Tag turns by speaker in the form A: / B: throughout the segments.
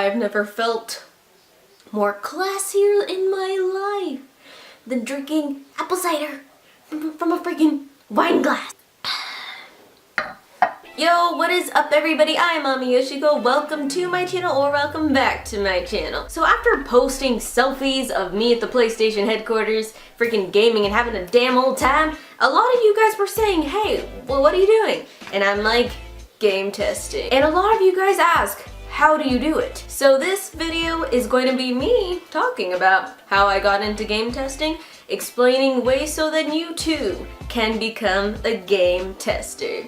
A: I've never felt more classier in my life than drinking apple cider from a freaking wine glass. Yo, what is up everybody? I'm Mami Yoshiko. Welcome to my channel, or welcome back to my channel. So after posting selfies of me at the PlayStation headquarters, freaking gaming and having a damn old time, a lot of you guys were saying, hey, well, what are you doing? And I'm like, game testing. And a lot of you guys ask, how do you do it? So this video is going to be me talking about how I got into game testing, explaining ways so that you too can become a game tester.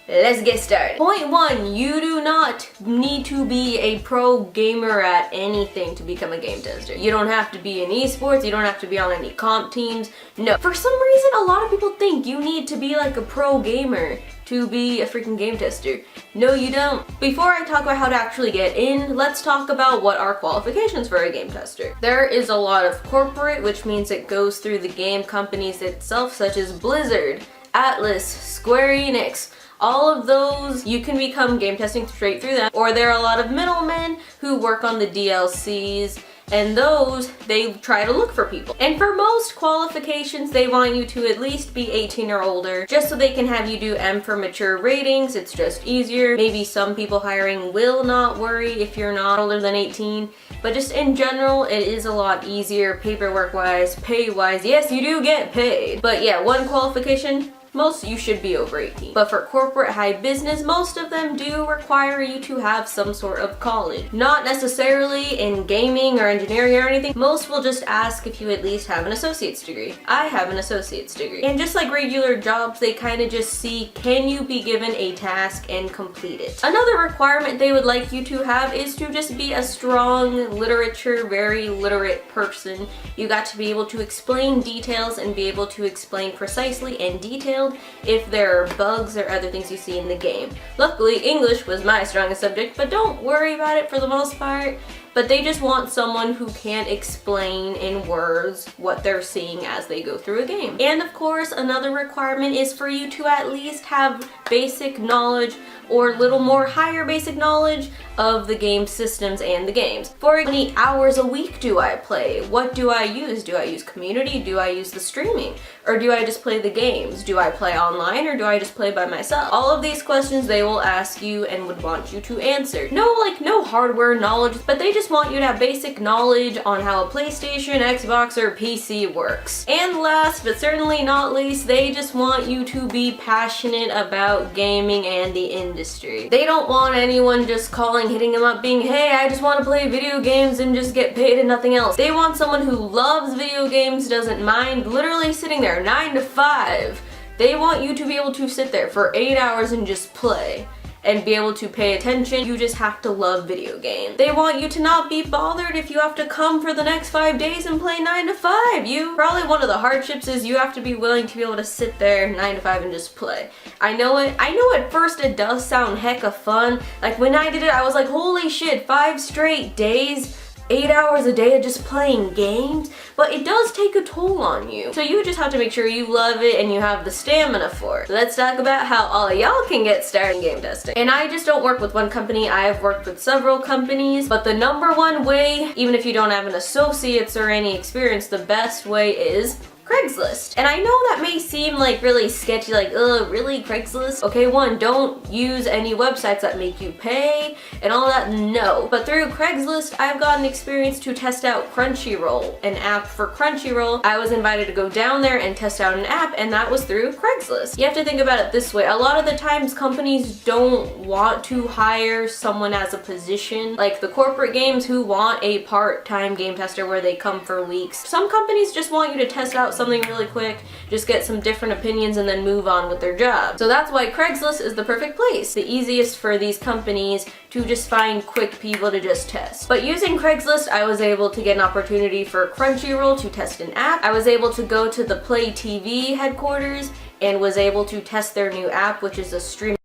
A: Let's get started. Point one, you do not need to be a pro gamer at anything to become a game tester. You don't have to be in esports, you don't have to be on any comp teams. No. For some reason, a lot of people think you need to be like a pro gamer to be a freaking game tester. No, you don't. Before I talk about how to actually get in, let's talk about what are qualifications for a game tester. There is a lot of corporate, which means it goes through the game companies itself, such as Blizzard, Atlas, Square Enix. All of those, you can become game testing straight through them. Or there are a lot of middlemen who work on the DLCs, and those, they try to look for people. And for most qualifications, they want you to at least be 18 or older, just so they can have you do M for mature ratings. It's just easier. Maybe some people hiring will not worry if you're not older than 18, but just in general, it is a lot easier paperwork-wise, pay-wise. Yes, you do get paid. But yeah, one qualification, most you should be over 18. But for corporate high business, most of them do require you to have some sort of college. Not necessarily in gaming or engineering or anything. Most will just ask if you at least have an associate's degree. I have an associate's degree. And just like regular jobs, they kind of just see, can you be given a task and complete it? Another requirement they would like you to have is to just be a strong literature, very literate person. You got to be able to explain details and be able to explain precisely and detailed if there are bugs or other things you see in the game. Luckily, English was my strongest subject, but don't worry about it for the most part. But they just want someone who can explain in words what they're seeing as they go through a game. And of course, another requirement is for you to at least have basic knowledge or a little more higher basic knowledge of the game systems and the games. For how many hours a week do I play? What do I use? Do I use community? Do I use the streaming? Or do I just play the games? Do I play online or do I just play by myself? All of these questions they will ask you and would want you to answer. No hardware knowledge, but they just want you to have basic knowledge on how a PlayStation, Xbox, or PC works. And last but certainly not least, they just want you to be passionate about gaming and the industry. They don't want anyone just hitting them up being, hey, I just want to play video games and just get paid and nothing else. They want someone who loves video games, doesn't mind literally sitting there 9 to 5. They want you to be able to sit there for 8 hours and just play and be able to pay attention. You just have to love video games. They want you to not be bothered if you have to come for the next 5 days and play 9 to 5. Probably one of the hardships is you have to be willing to be able to sit there 9 to 5 and just play. I know at first it does sound hecka fun. Like when I did it, I was like, holy shit, 5 straight days, 8 hours a day of just playing games, but it does take a toll on you. So you just have to make sure you love it and you have the stamina for it. Let's talk about how all of y'all can get started in game testing. And I just don't work with one company, I have worked with several companies, but the number one way, even if you don't have an associate's or any experience, the best way is Craigslist. And I know that may seem like really sketchy, like, ugh, really, Craigslist? Okay, one, don't use any websites that make you pay and all that, no. But through Craigslist, I've gotten experience to test out Crunchyroll, an app for Crunchyroll. I was invited to go down there and test out an app, and that was through Craigslist. You have to think about it this way. A lot of the times, companies don't want to hire someone as a position. Like the corporate games who want a part-time game tester where they come for weeks. Some companies just want you to test out something really quick, just get some different opinions and then move on with their job. So that's why Craigslist is the perfect place. The easiest for these companies to just find quick people to just test. But using Craigslist, I was able to get an opportunity for Crunchyroll to test an app. I was able to go to the Play TV headquarters and was able to test their new app, which is a streaming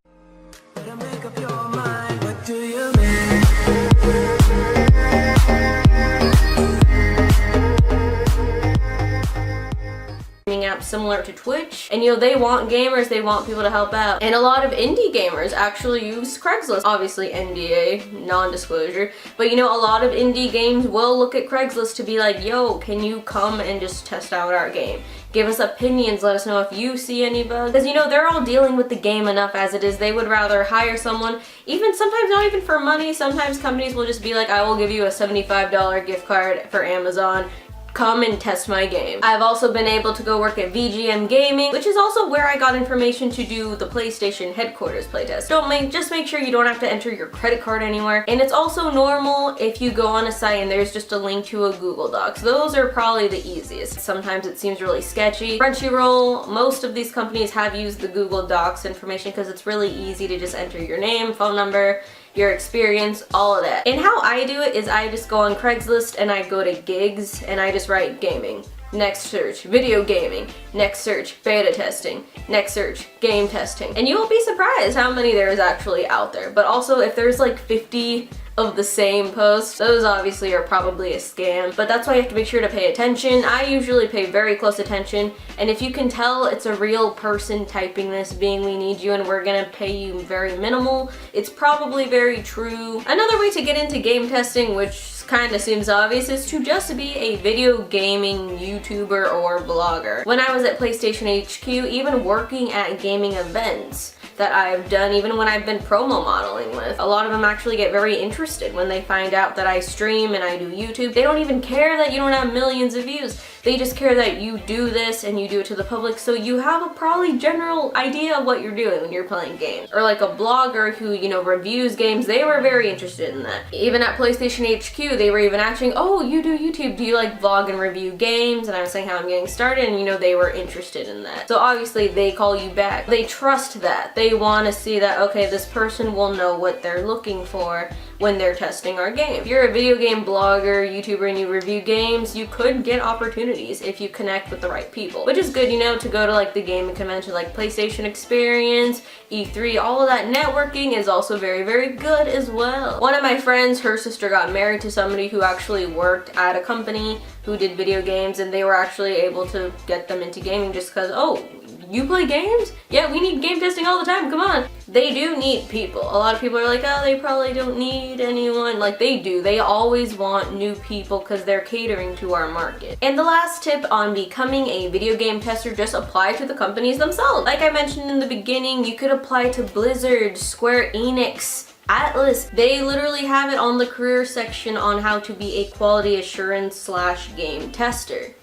A: app apps similar to Twitch. And you know, they want gamers, they want people to help out. And a lot of indie gamers actually use Craigslist. Obviously NDA, non-disclosure, but you know, a lot of indie games will look at Craigslist to be like, yo, can you come and just test out our game? Give us opinions, let us know if you see any bugs. Because you know, they're all dealing with the game enough as it is. They would rather hire someone, even sometimes not even for money. Sometimes companies will just be like, I will give you a $75 gift card for Amazon. Come and test my game. I've also been able to go work at VGM Gaming, which is also where I got information to do the PlayStation headquarters playtest. Just make sure you don't have to enter your credit card anywhere. And it's also normal if you go on a site and there's just a link to a Google Docs. Those are probably the easiest. Sometimes it seems really sketchy. Crunchyroll, most of these companies have used the Google Docs information because it's really easy to just enter your name, phone number, your experience, all of that. And how I do it is I just go on Craigslist and I go to gigs and I just write gaming. Next search, video gaming. Next search, beta testing. Next search, game testing. And you will be surprised how many there is actually out there. But also if there's like 50 of the same posts, those obviously are probably a scam, but that's why you have to make sure to pay attention. I usually pay very close attention, and if you can tell it's a real person typing this, being we need you and we're gonna pay you very minimal, it's probably very true. Another way to get into game testing, which kind of seems obvious, is to just be a video gaming YouTuber or blogger. When I was at PlayStation HQ, even working at gaming events that I've done, even when I've been promo modeling with, a lot of them actually get very interested when they find out that I stream and I do YouTube. They don't even care that you don't have millions of views. They just care that you do this and you do it to the public, so you have a probably general idea of what you're doing when you're playing games. Or like a blogger who, you know, reviews games, they were very interested in that. Even at PlayStation HQ, they were even asking, oh, you do YouTube, do you like vlog and review games? And I was saying how I'm getting started, and you know, they were interested in that. So obviously they call you back. They trust that. They want to see that, okay, this person will know what they're looking for when they're testing our game. If you're a video game blogger, YouTuber, and you review games, you could get opportunities if you connect with the right people. Which is good, you know, to go to like the gaming convention like PlayStation Experience, E3, all of that networking is also very, very good as well. One of my friends, her sister got married to somebody who actually worked at a company who did video games, and they were actually able to get them into gaming just because, oh, you play games? Yeah, we need game testing all the time, come on. They do need people. A lot of people are like, oh, they probably don't need anyone. Like, they do. They always want new people because they're catering to our market. And the last tip on becoming a video game tester, just apply to the companies themselves. Like I mentioned in the beginning, you could apply to Blizzard, Square Enix, Atlas. They literally have it on the career section on how to be a quality assurance / game tester.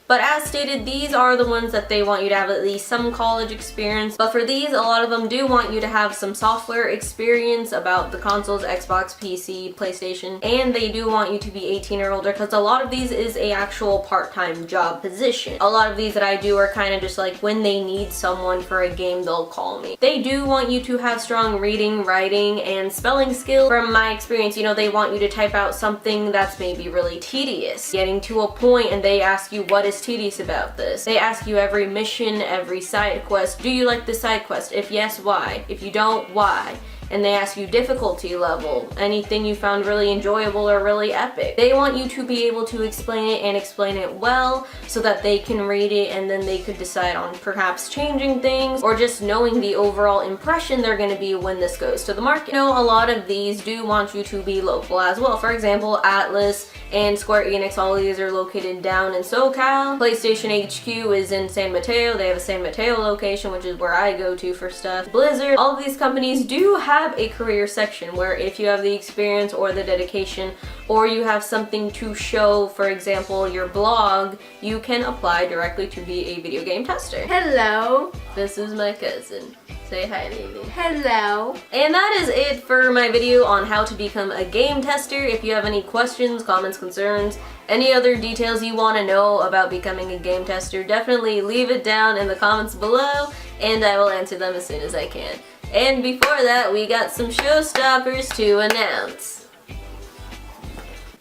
A: But as stated, these are the ones that they want you to have at least some college experience. But for these, a lot of them do want you to have some software experience about the consoles, Xbox, PC, PlayStation, and they do want you to be 18 or older because a lot of these is a actual part-time job position. A lot of these that I do are kind of just like when they need someone for a game, they'll call me. They do want you to have strong reading, writing, and spelling skills. From my experience, you know, they want you to type out something that's maybe really tedious. Getting to a point and they ask you what is tedious about this. They ask you every mission, every side quest. Do you like this side quest? If yes, why? If you don't, why? And they ask you difficulty level, anything you found really enjoyable or really epic. They want you to be able to explain it and explain it well so that they can read it and then they could decide on perhaps changing things or just knowing the overall impression they're going to be when this goes to the market. You know, a lot of these do want you to be local as well. For example, Atlas and Square Enix, all of these are located down in SoCal. PlayStation HQ is in San Mateo. They have a San Mateo location, which is where I go to for stuff. Blizzard, all of these companies do have a career section where if you have the experience or the dedication or you have something to show, for example, your blog, you can apply directly to be a video game tester.
B: Hello.
A: This is my cousin. Say hi, baby.
B: Hello.
A: And that is it for my video on how to become a game tester. If you have any questions, comments, concerns, any other details you want to know about becoming a game tester, definitely leave it down in the comments below and I will answer them as soon as I can. And before that, we got some showstoppers to announce.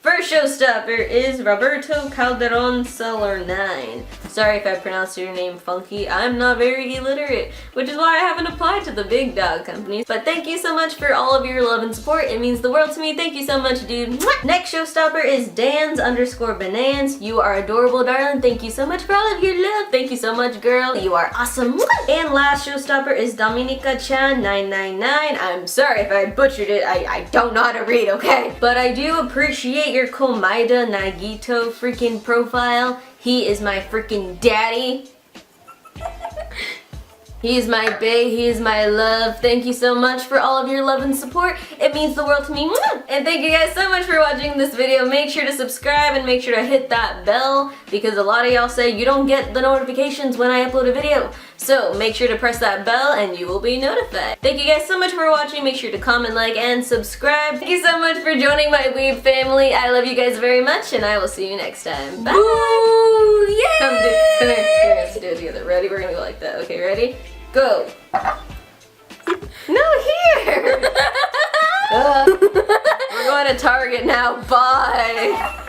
A: first showstopper is Roberto Calderon Seller 9. Sorry if I pronounced your name funky. I'm not very illiterate, which is why I haven't applied to the big dog companies. But thank you so much for all of your love and support. It means the world to me. Thank you so much, dude. Mwah! Next showstopper is Dans_Banans. You are adorable, darling. Thank you so much for all of your love. Thank you so much, girl. You are awesome. Mwah! And last showstopper is Dominica Chan 999. I'm sorry if I butchered it. I don't know how to read, okay? But I do appreciate your Komaida Nagito freaking profile. He is my freaking daddy. He is my bae, he is my love. Thank you so much for all of your love and support. It means the world to me. Mwah! And thank you guys so much for watching this video. Make sure to subscribe and make sure to hit that bell because a lot of y'all say you don't get the notifications when I upload a video. So make sure to press that bell and you will be notified. Thank you guys so much for watching. Make sure to comment, like, and subscribe. Thank you so much for joining my weeb family. I love you guys very much and I will see you next time. Bye! Ooh, yay! Come here, let's do it together. Ready? We're gonna go like that. Okay, ready? Go! No, here! We're going to Target now. Bye!